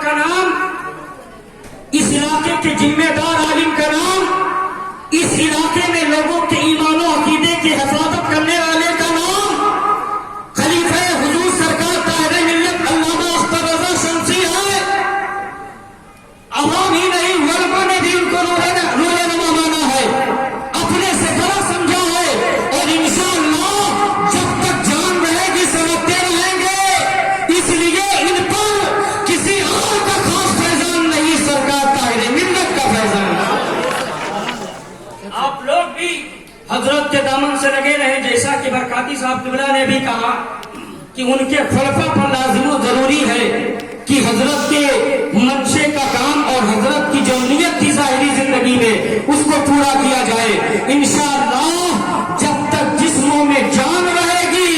का नाम, इस इलाके के जिम्मेदार आलिम का नाम, इस इलाके में लोगों के ईमान और अकीदे की हिफाजत करने वाले का नाम खलीफा हुजूर सरकार ताहिर मिल्लत अल्लामा अख्तर रजा शमसी है। अवाम ही नहीं, वर्मा ने भी उनको रोले नमा माना है, अपने से बड़ा समझा है, और इंशाअल्लाह जब तक जान रहेगी समझते रहेंगे। इसलिए इन पर किसी और का खास फैजान नहीं, सरकार ताहिर मिल्लत का फैजान। आप लोग भी हजरत के दामन से लगे रहे, जैसा कि बरकाती साहब किबला ने भी कहा कि उनके खुलफा पर लाजिम जरूरी है कि हजरत के मंशे का काम और हजरत की जो नियत थी ज़ाहिरी जिंदगी में उसको पूरा किया जाए। इंशाअल्लाह जब तक जिस्मों में जान रहेगी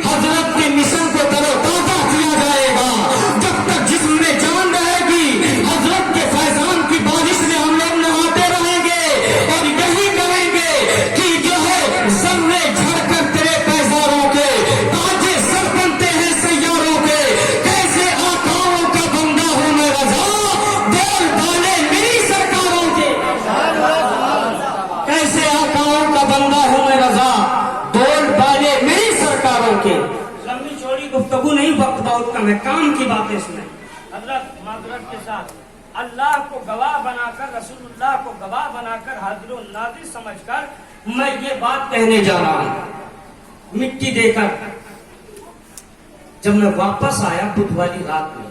हजरत के मिशन को तरोताजा किया जाएगा। जब तक जिस्म में जान रहेगी हजरत के फैजान की बारिश में हम लोग नहाते रहेंगे और यही करेंगे कि जो है सर्रे झड़कर तेरे पैजारों के ताजे सर बनते हैं सैयारों के। कैसे आकाओं का बंदा हूं मैं रजा, बोल बाले मेरी सरकारों के। कैसे आकाओं का बंदा हूं मैं रजा, बोल बाले मेरी सरकारों के। लंबी चौड़ी गुफ्तगू नहीं, वक्त बहुत कम है, काम की बातें सुने। हजरत माजरत के साथ अल्लाह को गवाह बनाकर, रसूलुल्लाह को गवाह बनाकर, हाजिर नाज़िर समझकर मैं ये बात कहने जा रहा हूं। मिट्टी देकर जब मैं वापस आया बुध वाली रात में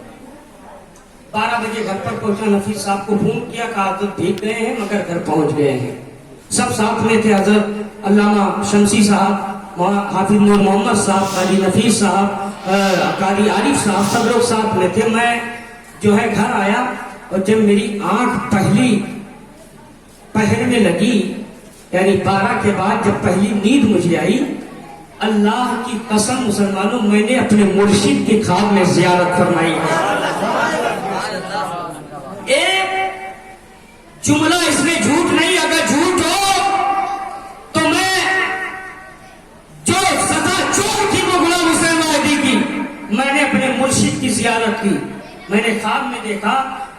12 बजे घर पर पहुंचा, नफीस साहब को फोन किया, कहा हजरत भीग गए हैं मगर घर पहुंच गए हैं। सब साथ में थे, हजरत अल्लामा शमसी साहब, हाफिज नूर मोहम्मद साहब, कारी नफीस साहब, कारी आरिफ साहब, सब लोग साथ में थे। मैं जो है घर आया और जब मेरी आंख पहली पहर में लगी, यानी 12 के बाद जब पहली नींद मुझे आई, अल्लाह की कसम मुसलमानों, मैंने अपने मुर्शिद की ख्वाब में जियारत फरमाई है। एक जुमला इसमें झूठ नहीं, अगर झूठ हो तो मैं जो सदा चोर की वो गुलाम हुसैन वाहिदी की, मैंने अपने मुर्शिद की जियारत की। मैंने ख्वाब में देखा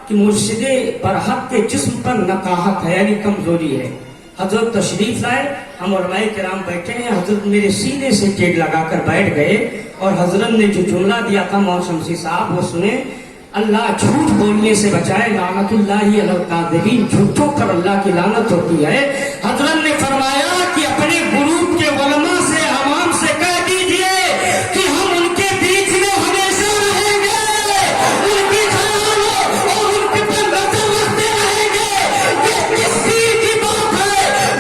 कि मुर्शिदे बरहक के जिस्म पर नकाहत है, यानी कमजोरी है। हजरत तशरीफ लाए, हम उलमाए किराम बैठे हैं, हजरत मेरे सीने से टेढ़ लगाकर बैठ गए और हजरत ने जो जुमला दिया था मौला शमसी साहब वो सुने, अल्लाह झूठ बोलने से बचाए, लानतुल्लाहि अलल काज़िबीन, झूठों पर अल्लाह की लानत होती है। हजरत ने फरमाया कि अपने गुरूब के उलमा से, अवाम से कह दीजिए कि हम उनके बीच में हमेशा रहेंगे, उनकी ख्यालों और उनके पर नजर रखते रहेंगे। ये किस पीर की बात है,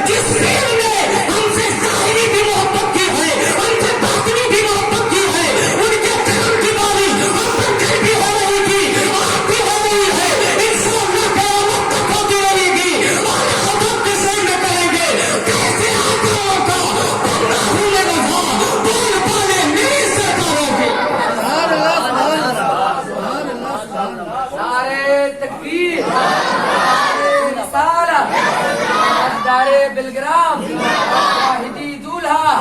जिस पीर ने हमसे ज़ाहिरी भी मोहब्बत की है, हमसे बातिनी भी मोहब्बत की है, उनके काम की बारी हम पर कल भी हो रही थी, आप भी हो रही है, इंशाअल्लाह क़यामत तक होती रहेगी। और हजरत के सामने कहेंगे, कैसे आकाओं का बंदा हूं मैं रजा, बोल बाले मेरी सरकारों के। नारे तकबीर, नारे रिसालत, नारे बिलग्राम, वाहिदी दूल्हा,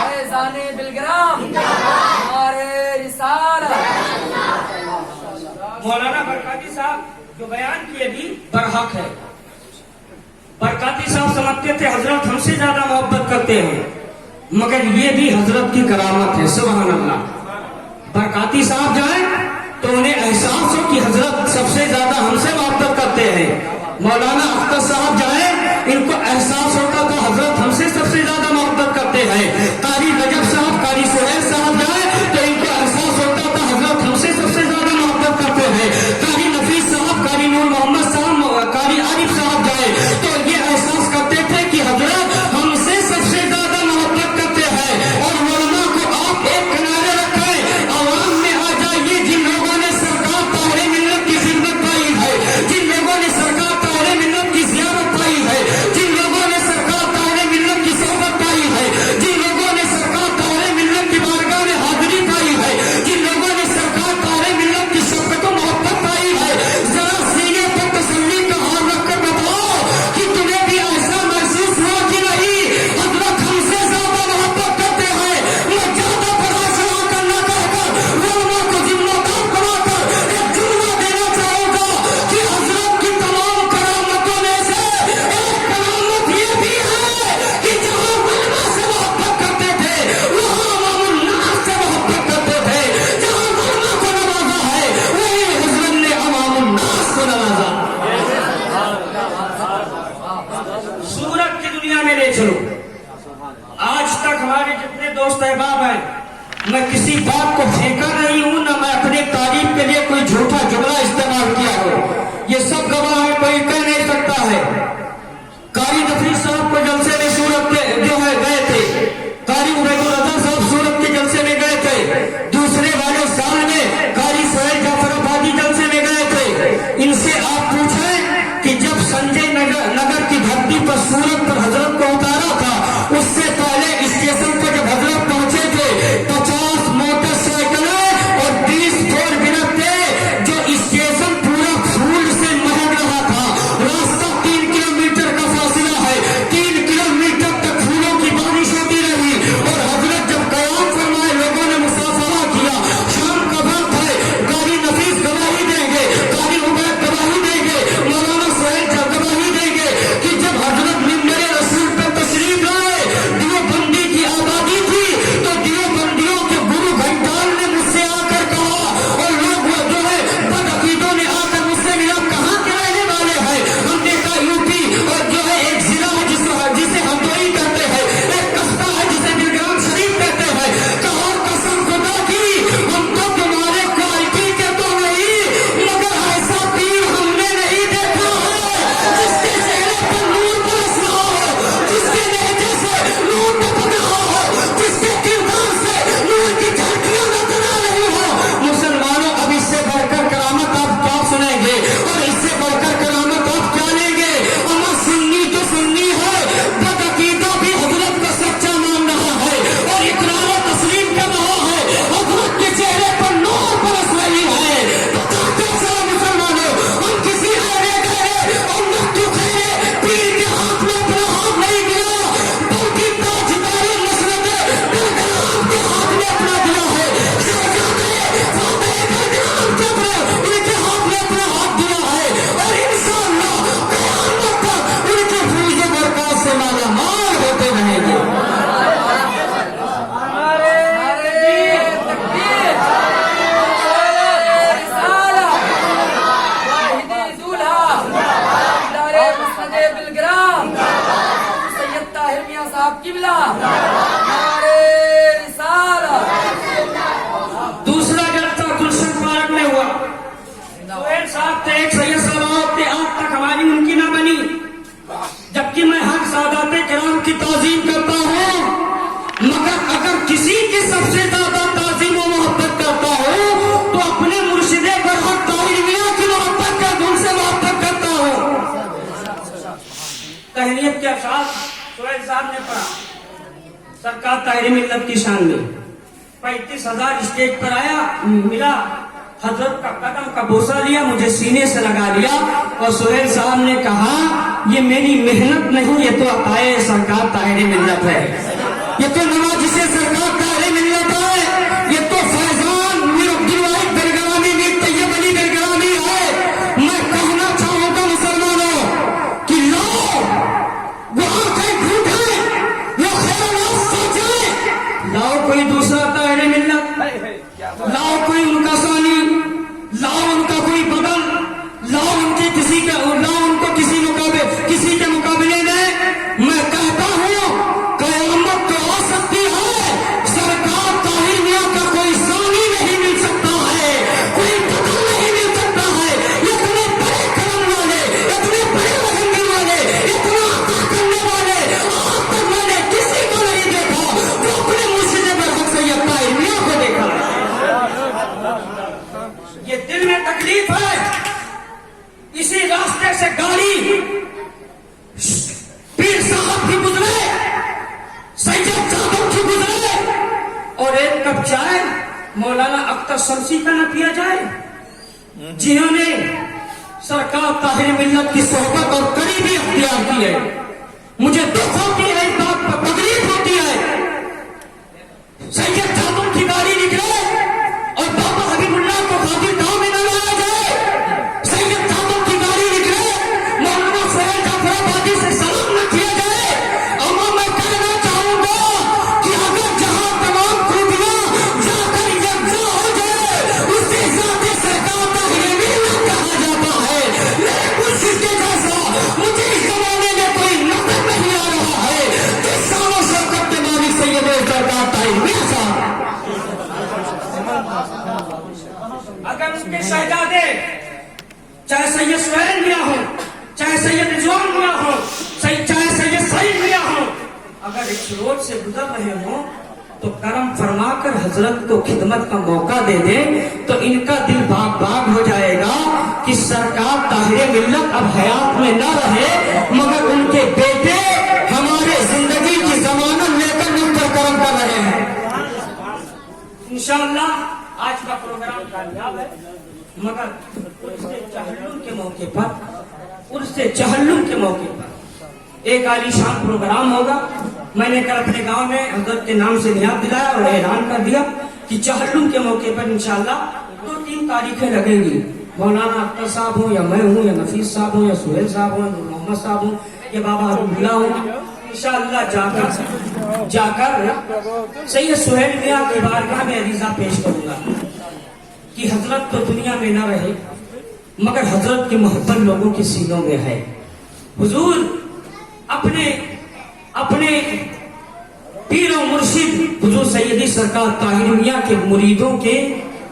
फैज़ाने बिलग्राम, नारे रिसालत। मौलाना बरकाती साहब जो बयान किए भी बरहक है। बरकाती साहब समझते थे हजरत हमसे ज्यादा मोहब्बत करते हैं, मगर ये भी हजरत की करामत है, सुभान अल्लाह। बरकाती साहब जाए तो उन्हें एहसास हो कि हजरत सबसे ज्यादा हमसे मोहब्बत करते हैं। मौलाना अख्तर साहब जाए, इनको एहसास होता था हजरत हमसे सबसे ज्यादा मोहब्बत करते हैं। कारी रजब साहब, कारी सुहैल साहब जाए तो इनको एहसास होता था हजरत हमसे सबसे ज्यादा मोहब्बत करते हैं। कारी नफीस साहब, कारी नूर मोहम्मद साहब, कारी आरिफ साहब जाए तो ये एहसास करते थे कि हजरत हमसे सबसे ज्यादा मोहब्बत करते हैं। और उलमा को आप एक किनारे रखें, आवाम में आ जाइए जिन लोगों ने सरकार ताहिर मिल्लत की खिदमत पाई है, जिन लोगों ने सरकार ताहिर मिल्लत की ज़ियारत पाई है, जिन लोगों ने सरकार ताहिर मिल्लत की सोहबत पाई है, को नवाजा। सूरत की दुनिया में ले चलो। आज तक हमारे जितने दोस्त अहबाब हैं, मैं किसी बात को फेंका नहीं हूं, न मैं अपने तारीफ के लिए कोई झूठा जुमला इस्तेमाल किया हो। ये सब गवाह है, कोई कह नहीं सकता है। कारी नफीस साहब को जलसे में सूरत के जो है गए थे, कारी उबैदुल रज़ा साहब सूरत के जलसे में गए थे। दूसरे वाले साल में कारी सोहेल जाफराबादी जलसे में गए थे। इनसे आप पूछें कि जब संजय नगर की धरती पर सूरत पर हजरत को उतारा था, उससे पहले स्टेशन पर जब हजरत पहुंचे थे 50 मोटरसाइकिलें और 20 फोर व्हीलर थे, जो स्टेशन पूरा फूल से महक रहा था। रास्ता 3 किलोमीटर का फासला है, 3 किलोमीटर तक फूलों की बारिश होती रही। और हजरत जब कयाम फरमाए, लोगों ने मुसाफरा किया। शाम का वक्त है, कारी नफीस गवाही देंगे, कारी उबैद गवाही देंगे, मौलाना सोहेल गवाही देंगे कि जब हजरत मिंबर रसूल पर तशरीफ लाए, दियोबंदी की आबादी थी, तो दियोबंदियों के गुरु घंटाल ने मुझसे आकर कहा, और लोग वो जो है बदअकीदों ने आकर मुझसे मिला, कहाँ के रहने वाले हैं? हमने कहा यूपी, और जो है एक जिला है जिसे हंदोई कहते हैं, एक कस्बा है जिसे बिलग्राम शरीफ कहते हैं। कहा कसम खुदा की, हम तो तुम्हारे क्वालिटी के तो नहीं, मगर ऐसा पीर हमने नहीं देखा है जिसके चेहरे पर नूर बरस रहा हो, जिसके लहजे से नूर टपक रहा हो, जिसके किरदार से नूर की झलकियां नजर आ रही हो। मुसलमानों, अब इससे बढ़कर करामत आप क्या सुनेंगे, और इससे बढ़कर करामत आप क्या लेंगे? अमा सुन्नी तो सुन्नी है, बदअकीदा भी हजरत का सच्चा मान रहा है, और इकरार तस्लीम कर रहा है। हजरत के चेहरे पर नूर बरस रही है। तो कहते चलो मुसलमानों, हम किसी आने गए और न तो खैरे पीर के हाथ में अपना हाथ नहीं दिया, बल्कि ताजदारी मसरत बिलग्राम के हाथ में अपना दिया है। शहजादे फातिह बिलग्राम के उनके हाथ में अपना हाथ दिया है, और इंशाअल्लाह क़यामत तक उनके फूल बरकत से माला माल होते रहेंगे। तकबीर, रिसाला, वाहिदी दूल्हा, दारे मस्जिदे बिलग्राम, सैयद ताहिर मियां साहब किबला, नारे रिसाला। दूसरा जलसा गुलशन पार्क में हुआ। सोहेल साहब थे, एक सैयद साहब थे, आज तक हमारी उनकी ना बनी। जबकि मैं हर सादाते किराम की ताजीम करता हूँ, मगर अगर किसी की सबसे ज्यादा ताजीम व मोहब्बत करता हूँ तो अपने मुर्शिदे बरहक ताहिर मियां की मोहब्बत कर, उनसे मोहब्बत करता हूँ। तहनीयत के अल्फाज सोहेल साहब ने पढ़ा, सरकार ताहिर मिल्लत की शान में 35,000 स्टेज पर आया, मिला, हजरत का कदम का बोसा लिया, मुझे सीने से लगा लिया, और सोहेल साहब ने कहा, ये मेरी मेहनत नहीं, ये तो अताए सरकार ताहिर मिल्लत है, ये तो नवाज से सरकार ताहिर मिल्लत है, ये तो फैजान मीर अब्दुल वाहिद बिलग्रामी, मीर तैयब अली बिलग्रामी है। मैं कहना चाहूंगा मुसलमानों कि लो वो आंखें ढूंढे, वो ख्याल सोचे, लाओ कोई दूसरा ताहिर मिल्लत, लाओ कोई उनका सानी, लाओ उनका कोई बदल, लाओ उनके किसी का, लाओ उनको किसी के मुकाबले में। मैं कहता हूँ क़यामत तो आ सकती है, सरकार ताहिर मियां का कोई सानी नहीं मिल सकता है, कोई बदल नहीं मिल सकता है। इतने बड़े करम वाले, इतने बड़े रहमत वाले, इतना अता करने वाले आज तक मैंने किसी को नहीं देखा जो अपने मुर्शिद बरहक सैयद ताहिर मियां को देखा। ये दिल में तकलीफ है, इसी रास्ते से गाड़ी पीर साहब की गुजरे, सैयद साहब की गुजरे, और एक कप चाय मौलाना अख्तर शमसी का न पिया जाए, जिन्होंने सरकार ताहिर मिल्लत की सोहबत और करीबी अख्तियार की है। मुझे दुख होती है, इस बात पर तकलीफ होती है, सैयद साहब की गाड़ी निकले और बाबा हबीबुल्लाह को खातिर गांव में न लाया जाए, सैयद साहब की गाड़ी निकले, मौलाना सोहेल जाफराबादी से सलाम न किया जाए। अमा मैं कहना चाहूंगा कि अगर जहां तमाम खूबियां जाकर यकजा हो जाए, उसे जाते सरकार ताहिर मिल्लत कहा जाता है। चाहे सैयद सुहैल मियां हो, चाहे सैयद रिजवान मियां हो, चाहे सैयद सईद मियां हो, अगर इस रोड से गुजर रहे हो तो करम फरमाकर हजरत को खिदमत का मौका दे दे, तो इनका दिल बाग बाग हो जाएगा कि सरकार ताहिर मिल्लत अब हयात में न रहे, मगर उनके बेटे हमारे जिंदगी की जमानत लेकर मुझ पर करम कर रहे हैं। इंशाअल्लाह आज का प्रोग्राम कामयाब है, मगर उर्से चहल्लुम के मौके पर एक आलीशान प्रोग्राम होगा। मैंने कल अपने गांव में हजरत के नाम से नियाद दिलाया और ऐलान कर दिया कि चहल्लुम के मौके पर इंशाअल्लाह 2-3 तारीखें लगेंगी। मौलाना अख्तर साहब हो, या मैं हूँ, या नफीस साहब हो, या सुहेल साहब हो, या मोहम्मद साहब हो, या बाबा हबीबुल्लाह हो, इंशाअल्लाह जाकर सैयद सुहेल मियां की बारगाह में अरीजा पेश करूंगा कि हजरत तो दुनिया में न रहे, मगर हजरत की मोहब्बत लोगों के सीनों में है। हुजूर अपने पीर और मुर्शिद हुजूर सैयदी सरकार ताहिर मियां के मुरीदों के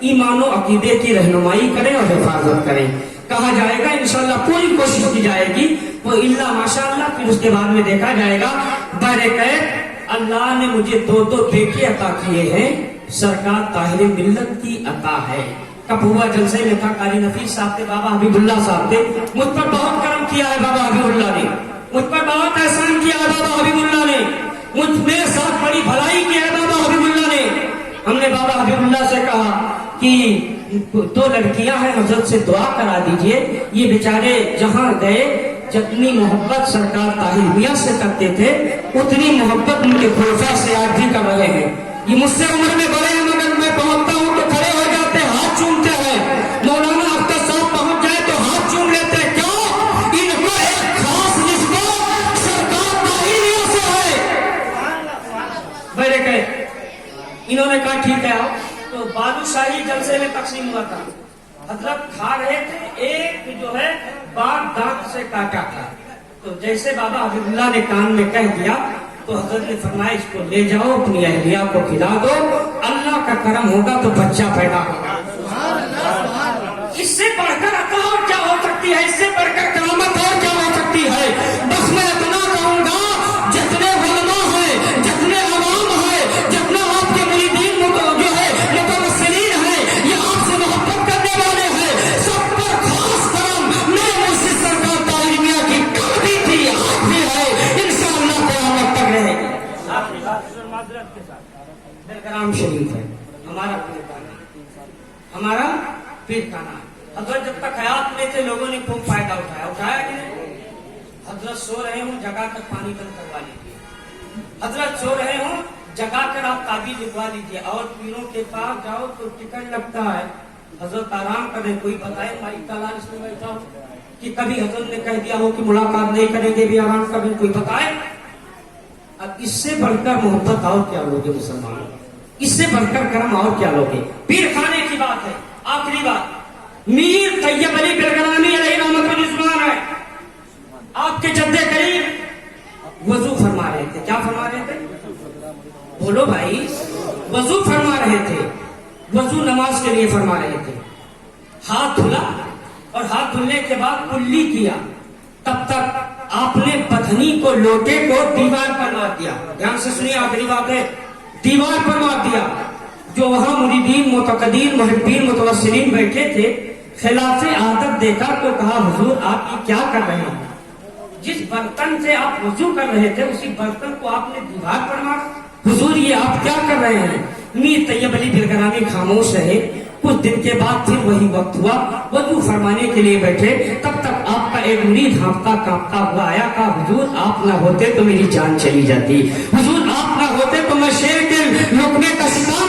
ईमान और अकीदे की रहनुमाई करें और हिफाजत करें। कहा जाएगा इंशाअल्लाह, पूरी कोशिश की जाएगी, वो इल्ला माशाअल्लाह, फिर उसके बाद में देखा जाएगा। बरकत अल्लाह ने मुझे 2 बेटे अता किए हैं, सरकार ताहिर मिल्लत की अता है। कब हुआ जलसे में था, कारी नफीस साहब थे, बाबा हबीबुल्लाह साहब थे, मुझ पर बहुत करम किया है बाबा हबीबुल्लाह ने, मुझ पर बहुत एहसान किया है बाबा हबीबुल्लाह ने, मुझ मेरे साथ बड़ी भलाई की है बाबा हबीबुल्लाह ने। हमने बाबा हबीबुल्लाह से कहा कि 2 लड़कियां हैं, हजरत से दुआ करा दीजिए, ये बेचारे जहां गए जितनी मोहब्बत सरकार ताहिर मियां से करते थे उतनी मोहब्बत उनके खुलफा से आज भी कर रहे हैं। ये मुझसे उम्र में बड़े हैं, मगर मैं पहुंचता हूं तो खड़े हो जाते, हाथ चूमते हैं। मौलाना अख्तर साहब पहुंच जाए तो हाथ चूम लेते हैं। क्यों? इनको एक खास निस्बत सरकार ताहिर मियां से है। मेरे कहे इन्होंने कहा ठीक है आओ, तो बालूशाही जलसे में तकसीम हुआ था, हजरत खा रहे थे, एक जो है बाग दांत से काटा था, तो जैसे बाबा हबीबुल्लाह ने कान में कह दिया तो हजरत ने फरमाया इसको ले जाओ, अपनी अहलिया को खिला दो, अल्लाह का करम होगा तो बच्चा पैदा होगा। इससे बढ़कर अता और क्या हो सकती है, इससे बढ़कर करामत और क्या हो सकती है। बस मैं इतना कहूंगा, जितने उलमा है, जितने अवाम है, जितना आपके मुरीदीन जो है मुतवस्सिलीन है, ये आपसे मोहब्बत करने वाले हैं, सब पर खास करम मेरे मुर्शिद सरकार ताहिर मियां की कल भी थी, आज भी है, इंशाअल्लाह क़यामत तक रहेगी। दिलकराम शरीफ है हमारा पीर का नाम। हजरत जब तक हयात में थे लोगों ने खूब फायदा उठाया कि नहीं। हजरत सो रहे हो जगा कर पानी बंद करवा लीजिए, हजरत सो रहे हो जगा कर आप ताबीज लिखवा लीजिए, और पीरों के पास जाओ तो टिकट लगता है, हजरत आराम करें, कोई बताए मालिक ताला इसमें बैठा हो कि कभी हजरत ने कह दिया हो कि मुलाकात नहीं करेंगे भी आराम करें, कोई बताए। अब इससे बढ़कर मोहब्बत और क्या लोगे मुसलमान, इससे बढ़कर करम और क्या लोगे। पीर खाने की बात है, आखिरी बात, मीर तैयब अली बिलगरामी अलैहि रहमतुल उस्मान है, आपके जद्दे करीब वजू फरमा रहे थे। क्या फरमा रहे थे? बोलो भाई, वजू फरमा रहे थे, वजू नमाज के लिए फरमा रहे थे। हाथ धुला और हाथ धुलने के बाद कुल्ली किया, तब तक आपने पत्नी को, लोटे को दीवार पर मार दिया। ध्यान से सुनिए, आखिरी बात है, दीवार पर मार दिया। जो वहां मुरीदीन, मुतकदीन, मुहिब्बीन, मुतवस्सिलीन बैठे थे, खिलाफे आदत देखा तो कहा हुजूर आप ये क्या कर रहे हैं? जिस बर्तन से आप वजू कर रहे थे उसी बर्तन को आपने दीवार पर मारा। हुजूर ये आप क्या कर रहे हैं? मीर तैयब अली बिलगरामी खामोश रहे। कुछ दिन के बाद फिर वही वक्त हुआ, वजू फरमाने के लिए बैठे, तब तक आपका एक मुरीद हाँफता कांपता हुआ आया, कहा हुजूर आप ना होते तो मेरी जान चली जाती, हुजूर आप ना होते तो मैं शेर के लुकमे का शिकार